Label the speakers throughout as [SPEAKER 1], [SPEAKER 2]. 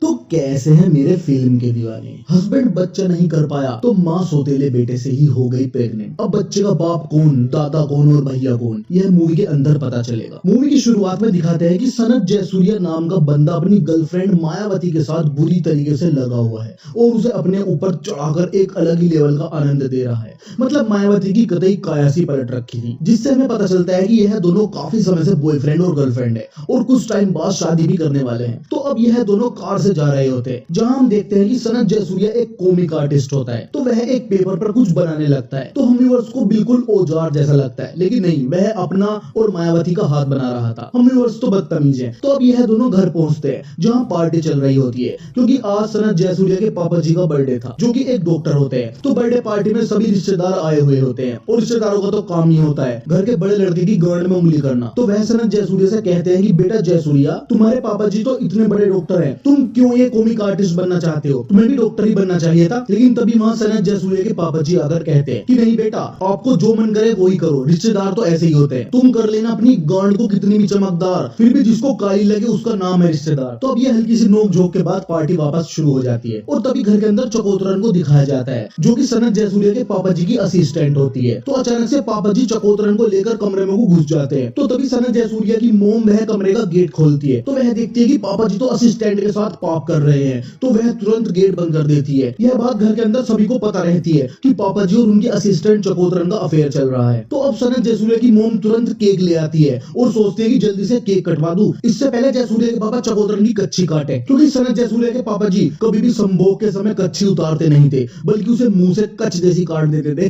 [SPEAKER 1] तो कैसे हैं मेरे फिल्म के दीवाने। हस्बैंड बच्चा नहीं कर पाया तो माँ सौतेले बेटे से ही हो गई प्रेग्नेंट। अब बच्चे का बाप कौन, दादा कौन और भैया कौन, यह मूवी के अंदर पता चलेगा। मूवी की शुरुआत में दिखाते हैं कि सनत जयसूर्या नाम का बंदा अपनी गर्लफ्रेंड मायावती के साथ बुरी तरीके से लगा हुआ है और उसे अपने ऊपर चढ़ाकर एक अलग ही लेवल का आनंद दे रहा है। मतलब मायावती की कतई कायासी पलट रखी थी, जिससे हमें पता चलता है कि यह दोनों काफी समय से बॉयफ्रेंड और गर्लफ्रेंड है और कुछ टाइम बाद शादी भी करने वाले हैं। तो अब यह दोनों कार से जा रहे होते हैं, जहां हम देखते हैं कि सनत जयसूर्या एक कॉमिक आर्टिस्ट होता है। तो वह एक पेपर पर कुछ बनाने लगता है। तो हम व्यूअर्स को बिल्कुल औजार जैसा लगता है, लेकिन नहीं, वह अपना और मायावती का हाथ बना रहा था। हम व्यूअर्स तो बदतमीज हैं। तो अब यह दोनों घर पहुंचते हैं, जहां पार्टी चल रही होती है, क्योंकि आज सनत जयसूर्या के पापा जी का बर्थडे था, जो कि एक डॉक्टर होते हैं। तो बर्थडे पार्टी में सभी रिश्तेदार आए हुए होते हैं और रिश्तेदारों का तो काम ही होता है घर के बड़े लड़के की गांड में उंगली करना। तो वह सनत जयसूर्या से कहते हैं कि बेटा जयसूर्या, तुम्हारे पापा जी तो इतने बड़े डॉक्टर हैं, तुम क्यों ये कॉमिक आर्टिस्ट बनना चाहते हो? तुम्हें भी डॉक्टर ही बनना चाहिए था। लेकिन तभी वहाँ सनत जयसूर्या के पापा जी आकर कहते हैं कि नहीं बेटा, आपको जो मन करे वही करो, रिश्तेदार तो ऐसे ही होते हैं, तुम कर लेना अपनी गांड को कितनी भी चमकदार, फिर भी जिसको काली लगे उसका नाम है रिश्तेदार। तो अब ये हल्की सी नोक झोंक के बाद पार्टी वापस शुरू हो जाती है और तभी घर के अंदर चकोतरन को दिखाया जाता है, जो कि सनत जयसूर्या के पापा जी की असिस्टेंट होती है। तो अचानक से पापा जी चकोतरन को लेकर कमरे में घुस जाते हैं। तो तभी सनत जयसूर्या की मोम वह कमरे का गेट खोलती है। तो वह देखती है कि पापा जी तो असिस्टेंट के साथ पाप कर रहे हैं, तो वह तुरंत गेट बंद कर देती है। यह बात घर के अंदर सभी को पता रहती है कि पापा जी और उनके असिस्टेंट चकोतरन का अफेयर चल रहा है। तो अब सनत जयसूर्या की मोम तुरंत केक ले आती है और सोचती है कि जल्दी से केक कटवा दूं, इससे पहले जयसूर्या के पापा चकोतरन की कच्ची काटे, क्योंकि सनत जयसूर्या के पापा जी कभी भी संभोग के समय कच्ची उतारते नहीं थे, बल्कि उसे मुंह से कच्च जैसी काट देते थे।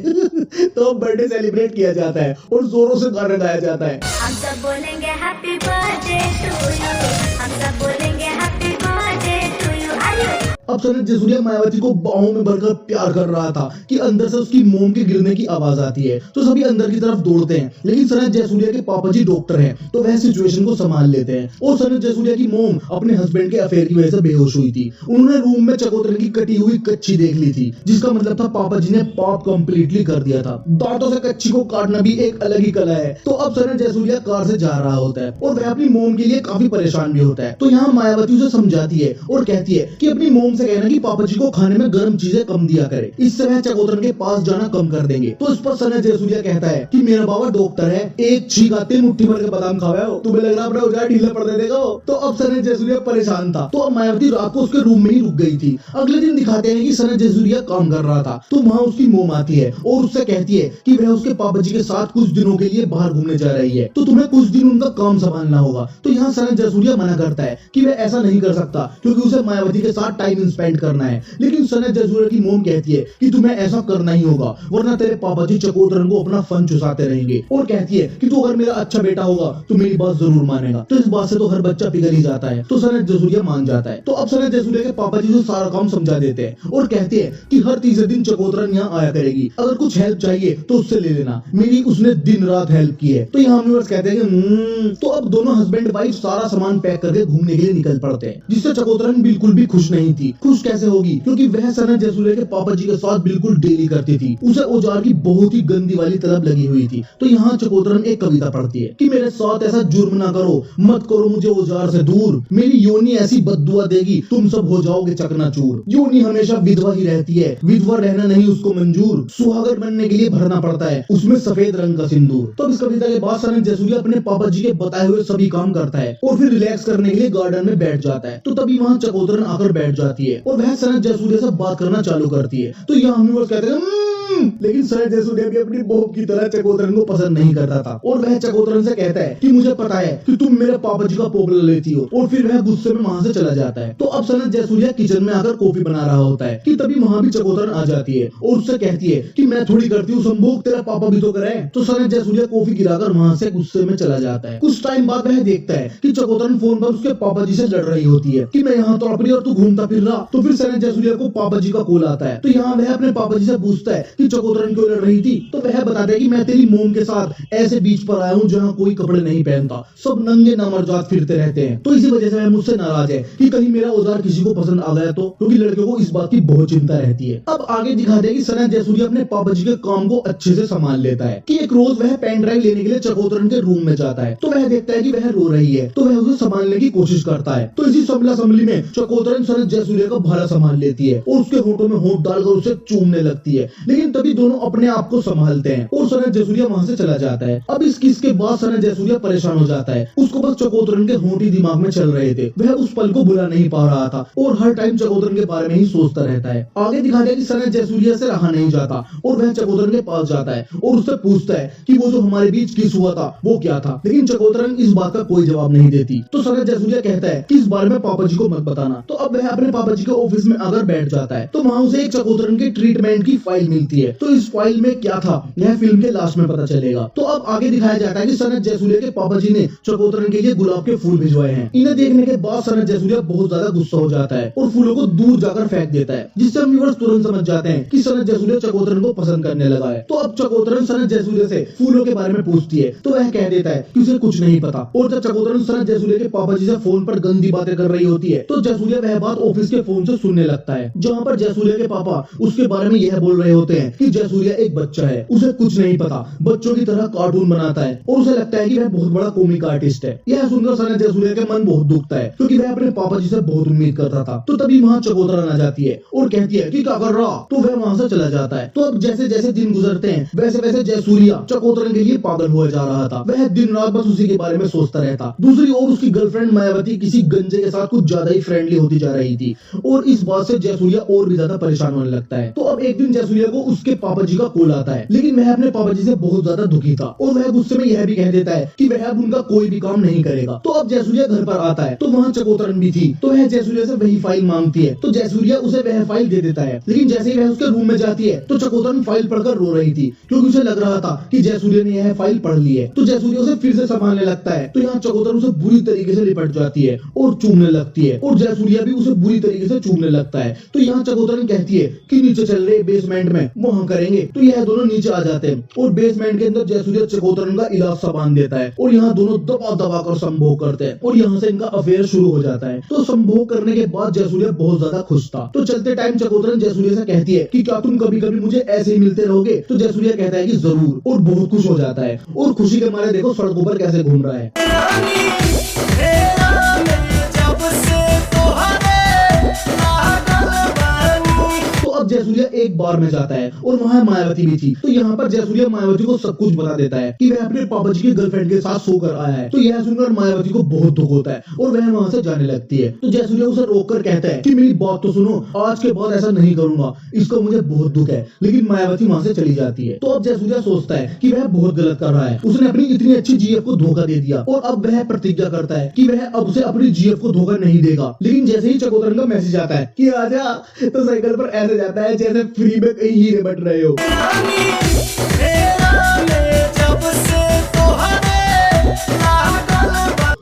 [SPEAKER 1] तो बर्थडे सेलिब्रेट किया जाता है और जोरों से गाना गाया जाता है।
[SPEAKER 2] हम सब बोलेंगे हैप्पी बर्थडे टू यू, हम सब बोलेंगे हैप्पी बर्थडे टू यू। आइए
[SPEAKER 1] अब सनत जयसूर्या मायावती को बाहों में भरकर प्यार कर रहा था कि अंदर से उसकी मोम के गिरने की आवाज आती है। तो सभी अंदर की तरफ दौड़ते हैं, लेकिन सनत जयसूर्या के पापा जी डॉक्टर हैं, तो वह सिचुएशन को संभाल लेते हैं। और सनत जयसूर्या की मोम अपने हस्बैंड के अफेयर की वजह से बेहोश हुई थी। उन्होंने रूम में चकोतरन की कटी हुई कच्ची देख ली थी, जिसका मतलब था पापा जी ने पाप कंप्लीटली कर दिया था। दांतों से कच्ची को काटना भी एक अलग ही कला है। तो अब सनत जयसूर्या कार से जा रहा होता है और वह अपनी मोम के लिए काफी परेशान भी होता है। तो यहाँ मायावती उसे समझाती है और कहती है कि अपनी मोम से कहना कि पापा जी को खाने में गर्म चीजें कम दिया करे, इससे वह चकोतरन के पास जाना कम कर देंगे। तो इस पर सनत जयसूर्या कहता है कि मेरा बाबा डॉक्टर है, एक छींक आते मुट्ठी भर के बादाम खावा हो, तुम्हें लग रहा अपना औजार ढीला पड़ देगा। तो अब सनत जयसूर्या परेशान था। तो अब मायावती रात को उसके रूम में ही रुक गई थी। अगले दिन दिखाते हैं कि सनत जयसूर्या काम कर रहा था, तो वहाँ उसकी मोम आती है और उससे कहती है कि वह उसके पापा जी के साथ कुछ दिनों के लिए बाहर घूमने जा रही है, तो तुम्हें कुछ दिन उनका काम संभालना होगा। तो यहाँ सनत जयसूर्या मना करता है कि वह ऐसा नहीं कर सकता, क्योंकि उसे मायावती के साथ टाइम स्पेंड करना है। लेकिन सनत जयसूर्या की मोम कहती है कि तुम्हें ऐसा करना ही होगा, वरना तेरे पापा जी चकोतरन को अपना फन चुसाते रहेंगे। और कहती है कि तू अगर मेरा अच्छा बेटा होगा तो मेरी बात जरूर मानेगा। तो इस बात से तो हर बच्चा पिघल ही जाता है। तो सनत जयसूर्या मान जाता है। तो अब सनत जयसूर्या के पापा जी से सारा काम समझा देते हैं और कहते हैं कि हर तीसरे दिन चकोतरन यहाँ आया करेगी, अगर कुछ हेल्प चाहिए तो उससे ले लेना, मेरी उसने दिन रात हेल्प की है। तो यहाँ व्यूअर्स कहते हैं कि तो अब दोनों हस्बैंड वाइफ सारा सामान पैक करके घूमने के लिए निकल पड़ते हैं, जिससे चकोतरन बिल्कुल भी खुश नहीं थी। खुश कैसे होगी, क्योंकि वह सनत जयसूर्या के पापा जी के साथ बिल्कुल डेली करती थी। उसे औजार की बहुत ही गंदी वाली तलब लगी हुई थी। तो यहाँ चकोतरन एक कविता पढ़ती है कि मेरे साथ ऐसा जुर्म ना करो, मत करो मुझे औजार से दूर, मेरी योनी ऐसी बद्दुआ देगी तुम सब हो जाओगे चकनाचूर। योनी हमेशा विधवा ही रहती है, विधवा रहना नहीं उसको मंजूर, सुहागन बनने के लिए भरना पड़ता है उसमें सफेद रंग का सिंदूर। तो इस कविता के बाद सनत जयसूर्या अपने पापा जी के बताए हुए सभी काम करता है और फिर रिलैक्स करने के लिए गार्डन में बैठ जाता है। तो तभी वहाँ चकोतरन आकर बैठ जाती है और वह सनत जयसूर्या से बात करना चालू करती है। तो यहाँ हम लोग कहते हैं लेकिन सनत जयसूर्या भी अपनी बहू की तरह चकोतरन को पसंद नहीं करता था और वह चकोतरन से कहता है कि मुझे पता है कि तुम मेरे पापा जी का पोगल लेती हो, और फिर वह गुस्से में वहाँ से चला जाता है। तो अब सनत जयसूर्या किचन में आकर कॉफी बना रहा होता है कि तभी वहाँ भी चकोतरन आ जाती है और उससे कहती है कि मैं थोड़ी करती हूँ संभोग, तेरा पापा भी तो करे। तो सनत जयसूर्या कॉफी गिराकर वहाँ से गुस्से में चला जाता है। कुछ टाइम बाद वह देखता है कि चकोतरन फोन पर उसके पापा जी से लड़ रही होती है कि मैं यहाँ तड़प रही और तू घूमता फिर रहा। तो फिर सनत जयसूर्या को पापा जी का कॉल आता है। तो यहाँ वह अपने पापा जी से पूछता है कि चकोतरन क्यों लड़ रही थी, तो वह बताता है कि मैं तेरी मोम के साथ ऐसे बीच पर आया हूँ जहाँ कोई कपड़े नहीं पहनता, सब नंगे नमरजात फिरते रहते हैं, तो इसी वजह से वह मुझसे नाराज है कि कहीं मेरा औजार किसी को पसंद आ गया तो, क्योंकि लड़कियों को इस बात की बहुत चिंता रहती है। अब आगे दिखाते हैं कि सनत जयसूर्या अपने पापा जी के काम को अच्छे से संभाल लेता है कि एक रोज वह पेन ड्राइव लेने के लिए चकोतरन के रूम में जाता है, तो वह देखता है कि वह रो रही है, तो वह उसे संभालने की कोशिश करता है। तो इसी समला संभली में चकोतरन सनत जयसूर्या का भाला संभाल लेती है और उसके होठों में होठ डालकर उसे चूमने लगती है, लेकिन तभी दोनों अपने आप को संभालते हैं और सनत जयसूर्या वहां से चला जाता है। अब इस किस के बाद सनत जयसूर्या परेशान हो जाता है, उसको बस चकोतरन के होठ ही दिमाग में चल रहे थे, वह उस पल को भुला नहीं पा रहा था और हर टाइम चकोतरन के बारे में ही सोचता रहता है। आगे दिखाते हैं कि सनत जयसूर्या से रहा नहीं जाता और वह चकोतरन के पास जाता है और उससे पूछता है कि वो जो हमारे बीच किस हुआ था वो क्या था, लेकिन चकोतरन इस बात का कोई जवाब नहीं देती। तो सनत जयसूर्या कहता है कि इस बारे में पापा जी को मत बताना। तो अब वह अपने पापा जी के ऑफिस में आकर बैठ जाता है, तो वहाँ उसे एक चकोतरन की ट्रीटमेंट की फाइल मिलती है, तो इस फाइल में क्या था यह फिल्म के लास्ट में पता चलेगा। तो अब आगे दिखाया जाता है कि सनत जयसूर्या के पापा जी ने चकोतरन के लिए गुलाब के फूल भिजवाए हैं। इन्हें देखने के बाद सनत जयसूर्या बहुत ज्यादा गुस्सा हो जाता है और फूलों को दूर जाकर फेंक देता है, जिससे हम व्यूअर्स तुरंत समझ जाते हैं कि सनत जयसूर्या चकोतरन को पसंद करने लगा है। तो अब चकोतरन सनत जयसूर्या से फूलों के बारे में पूछती है, तो वह कह देता है कि उसे कुछ नहीं पता। और जब चकोतरन सनत जयसूर्या के पापा जी से फोन पर गंदी बातें कर रही होती है, तो जयसूर्या वह बात ऑफिस के फोन से सुनने लगता है, जहाँ पर जयसूर्या के पापा उसके बारे में यह बोल रहे होते हैं कि जयसूर्या एक बच्चा है, उसे कुछ नहीं पता, बच्चों की तरह कार्टून बनाता है और उसे लगता है कि वह बहुत बड़ा कॉमिक आर्टिस्ट है। यह सुनकर सनत जयसूर्या के मन बहुत दुखता है, क्योंकि वह अपने पापा जी से बहुत उम्मीद करता था। तो तभी वहाँ चकोतरन आ जाती है और कहती है कि क्या कर रहा, तो वह वहाँ से चला जाता है। तो अब जैसे जैसे दिन गुजरते हैं वैसे वैसे जयसूर्या चकोतरन के लिए पागल हुआ जा रहा था, वह दिन रात बस उसी के बारे में सोचता रहता। दूसरी ओर उसकी गर्लफ्रेंड मायावती किसी गंजे के साथ कुछ ज्यादा ही फ्रेंडली होती जा रही थी और इस बात से जयसूर्या और भी ज्यादा परेशान होने लगता है। तो अब एक दिन जयसूर्या को उसके पापा जी का कॉल आता है, लेकिन वह अपने पापा जी से बहुत ज्यादा दुखी था और वह गुस्से में यह भी कह देता है कि वह अब उनका कोई भी काम नहीं करेगा। तो अब जयसूर्या घर पर आता है, तो वहाँ चकोतरन भी थी, तो वह जयसूर्या से वही फाइल मांगती है, तो जयसूर्या उसे वह फाइल दे देता है। लेकिन जैसे ही वह उसके रूम में जाती है तो चकोतरन फाइल पढ़कर रो रही थी, क्योंकि उसे लग रहा था कि जयसूर्या ने यह फाइल पढ़ ली है। तो जयसूर्या उसे फिर से संभालने लगता है, तो यहाँ चकोतरन उसे बुरी तरीके से लिपट जाती है और चूमने लगती है और जयसूर्या भी उसे बुरी तरीके से चूमने लगता है। तो यहाँ चकोतरन कहती है कि नीचे चल रहे बेसमेंट में वहाँ करेंगे। तो यह दोनों नीचे आ जाते हैं और बेसमेंट के अंदर जयसूर्या चकोतरन का इलाज सा बांध देता है और यहाँ दोनों दबा दबा कर संभोग करते हैं और यहाँ से इनका अफेयर शुरू हो जाता है। तो संभोग करने के बाद जयसूर्या बहुत ज्यादा खुश था। तो चलते टाइम चकोतरन जयसूर्या से कहती है कि क्या तुम कभी कभी मुझे ऐसे ही मिलते रहोगे। तो जयसूर्या कहता है कि जरूर, और बहुत खुश हो जाता है और खुशी के मारे देखो सड़कों पर कैसे घूम रहा है। अब जयसूर्या एक बार में जाता है और वहाँ मायावती भी थी। तो यहाँ पर जयसूर्या मायावती को सब कुछ बता देता है कि वह अपने पापा जी की गर्लफ्रेंड के साथ सोकर आया है। तो यह सुनकर मायावती को बहुत दुख होता है और वह वहाँ से जाने लगती है। तो जयसूर्या उसे रोककर कहता है कि मेरी बात तो सुनो, आज के बाद ऐसा नहीं करूंगा, इसका मुझे बहुत दुख है। लेकिन मायावती वहाँ से चली जाती है। तो अब जयसूर्या सोचता है कि वह बहुत गलत कर रहा है, उसने अपनी इतनी अच्छी जीएफ को धोखा दे दिया और अब वह प्रतिज्ञा करता है कि वह अब से अपनी जीएफ को धोखा नहीं देगा। लेकिन जैसे ही चकोतरन का मैसेज आता है कि आजा, तो साइकिल पर ऐसे जाता है जैसे फ्री में कहीं हीरे बट रहे हो।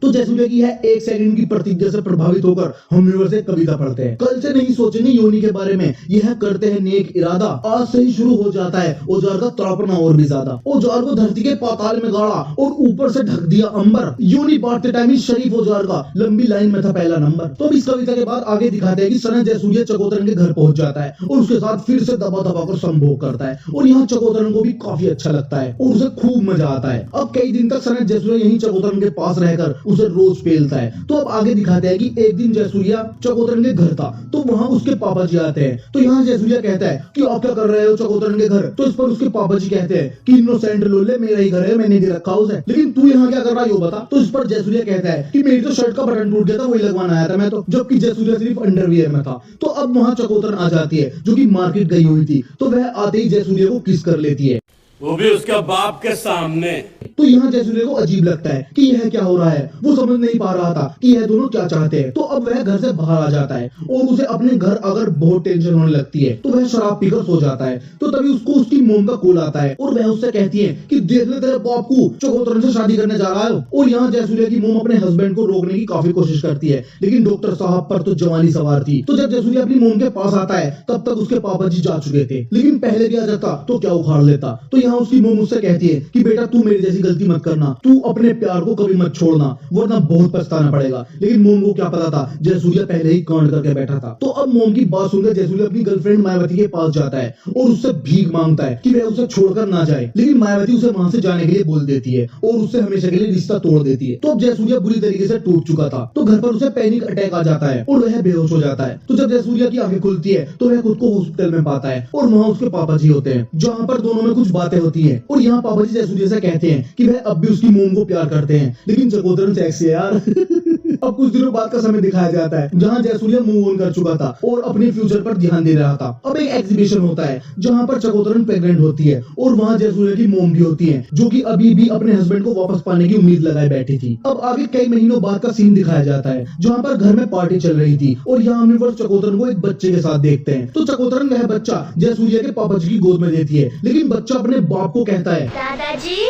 [SPEAKER 1] तो जयसूर्या की है एक सेकंड की प्रतिज्ञा से प्रभावित होकर हम व्यूअर्स एक कविता पढ़ते हैं। कल से नहीं सोचेंगे योनि के बारे में, यह करते हैं नेक इरादा, आज से ही शुरू हो जाता है औजार का तड़पना और भी ज्यादा। औजार को धरती के पाताल में गाड़ा और ऊपर से ढक दिया अंबर, योनि बांटते टाइम इस शरीफ औजार का लंबी लाइन में था पहला नंबर। तो इस कविता के बाद आगे दिखाते हैं कि सनत जयसूर्या चकोतरन के घर पहुंच जाता है और उसके साथ फिर से दबा दबा कर संभोग करता है और यहाँ चकोतरन को भी काफी अच्छा लगता है और उसे खूब मजा आता है। अब कई दिन तक सनत जयसूर्या यही चकोतरन के पास रहकर उसे रोज पेलता है। तो अब आगे दिखाते हैं कि एक दिन जयसूर्या चकोतरन के घर था, तो वहाँ उसके पापा जी आते हैं। तो यहाँ जयसूर्या कहता है कि आप क्या कर रहे हो चकोतरन के घर। तो इस पर उसके पापा जी कहते हैं कि इनोसेंट लोले, मेरा ही घर है, मैंने दे रखा उसे, लेकिन तू यहाँ क्या कर रहा है वो बता। तो इस पर जयसूर्या कहता है कि मेरी तो शर्ट का बटन टूट गया था, वही लगवाना आया था मैं तो, जबकि जयसूर्या सिर्फ अंडरवियर में था। तो अब वहाँ चकोतरन आ जाती है जो कि मार्केट गई हुई थी। तो वह आते ही जयसूर्या को किस कर लेती है।
[SPEAKER 3] वो भी उसका बाप के सामने।
[SPEAKER 1] तो यहाँ जयसूर्या को अजीब लगता है कि यह क्या हो रहा है। वो समझ नहीं पा रहा था कि यह दोनों क्या चाहते हैं। तो अब वह घर से बाहर आ जाता है और उसे अपने घर अगर बहुत टेंशन होने लगती है तो वह शराब पीकर सो जाता है। तो तभी उसको उसकी मोम का कॉल आता है और वह उससे कहती है कि देख ले तेरे बाप को चकोतरन से शादी करने जा रहा है। और यहाँ जयसूर्या की मोम अपने हस्बैंड को रोकने की काफी कोशिश करती है, लेकिन डॉक्टर साहब पर तो जवानी सवार थी। तो जब जयसूर्या अपनी मोम के पास आता है तब तक उसके पापा जी जा चुके थे, लेकिन पहले भी आ जाता तो क्या उखाड़ लेता। तो यहाँ उसकी मोम उससे कहती है कि बेटा तू मेरी जैसी गलती मत करना, तू अपने प्यार को कभी मत छोड़ना वरना बहुत पछताना पड़ेगा। लेकिन मोम को क्या पता था जयसूर्या पहले ही कांड करके बैठा था। तो अब मोम की बात सुनकर जयसूर्या अपनी गर्लफ्रेंड मायावती के पास जाता है और उससे भीख मांगता है कि वह उसे छोड़कर ना जाए, लेकिन मायावती उसे वहां से जाने के लिए बोल देती है और उससे हमेशा के लिए रिश्ता तोड़ देती है। तो अब जयसूर्या बुरी तरीके से टूट चुका था, तो घर पर उसे पैनिक अटैक आ जाता है और वह बेहोश हो जाता है। तो जब जयसूर्या की आंखें खुलती है तो वह खुद को हॉस्पिटल में पाता है और वहाँ उसके पापा जी होते हैं, जहाँ पर दोनों में कुछ बातें होती है। और यहाँ पापा जी जयसूर्या से कहते हैं कि वह अब भी उसकी मोम को प्यार करते हैं, लेकिन चकोतरन सेक्सी है यार। अब कुछ दिनों बाद का समय दिखाया जाता है जहाँ जयसूर्या मूव ऑन कर चुका था और अपने फ्यूचर पर ध्यान दे रहा था। अब एक एग्जीबिशन होता है जहाँ पर चकोतरन प्रेग्नेंट होती है और वहाँ जयसूर्या की मोम भी होती है, जो कि अभी भी अपने हस्बैंड को वापस पाने की उम्मीद लगाए बैठी थी। अब आगे कई महीनों बाद का सीन दिखाया जाता है जहाँ पर घर में पार्टी चल रही थी और यहाँ अमृतवर चकोतरन को एक बच्चे के साथ देखते हैं। तो चकोतरन वह बच्चा जयसूर्या के पापा जी की गोद में देती है, लेकिन बच्चा अपने बाप को कहता है
[SPEAKER 2] दादाजी।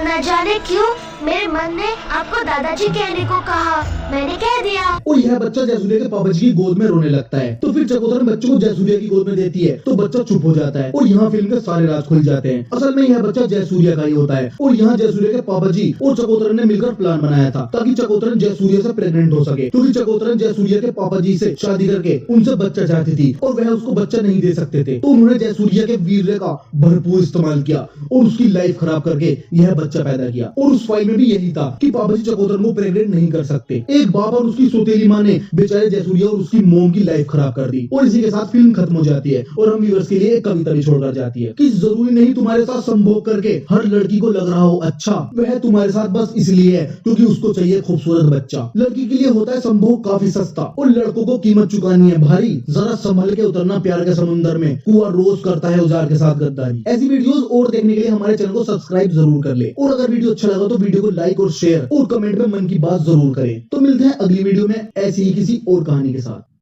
[SPEAKER 2] न जाने क्यों मेरे मन ने आपको दादाजी कहने को कहा, मैंने कह दिया।
[SPEAKER 1] और यह बच्चा जयसूर्या के पापा जी की गोद में रोने लगता है। तो फिर चकोतरन बच्चे को जयसूर्या की गोद में देती है तो बच्चा चुप हो जाता है और यहाँ फिल्म के सारे राज खुल जाते हैं। असल में यह बच्चा जयसूर्या का ही होता है और यहाँ जयसूर्या के पापा जी और चकोतरन ने मिलकर प्लान बनाया था ताकि चकोतरन जयसूर्या से प्रेग्नेंट हो सके, क्योंकि चकोतरन जयसूर्या के पापा जी से शादी करके उनसे बच्चा चाहती थी और वह उसको बच्चा नहीं दे सकते थे। तो उन्होंने जयसूर्या के वीर्य का भरपूर इस्तेमाल किया और उसकी लाइफ खराब करके यह बच्चा पैदा किया। और उस फाइल में भी यही था कि पापा जी चकोतरन को प्रेग्नेंट नहीं कर सकते। एक बाप और उसकी सौतेली माँ ने बेचारे जयसूर्या और उसकी मोम की लाइफ खराब कर दी। और इसी के साथ फिल्म खत्म हो जाती है और हम व्यूअर्स के लिए एक कविता भी छोड़कर जाती है कि जरूरी नहीं तुम्हारे साथ संभोग करके हर लड़की को लग रहा हो अच्छा, वह तुम्हारे साथ बस इसलिए है क्योंकि उसको चाहिए खूबसूरत बच्चा। लड़की के लिए होता है संभोग काफी सस्ता और लड़कों को कीमत चुकानी है भारी। जरा संभल के उतरना प्यार के समुंदर में, कुआं रोज करता है उजार के साथ गद्दारी। ऐसी वीडियोस और देखने के लिए हमारे चैनल को सब्सक्राइब जरूर कर ले और अगर वीडियो अच्छा लगा तो वीडियो को लाइक और शेयर और कमेंट में मन की बात जरूर करें। तो मिलते हैं अगली वीडियो में ऐसी ही किसी और कहानी के साथ।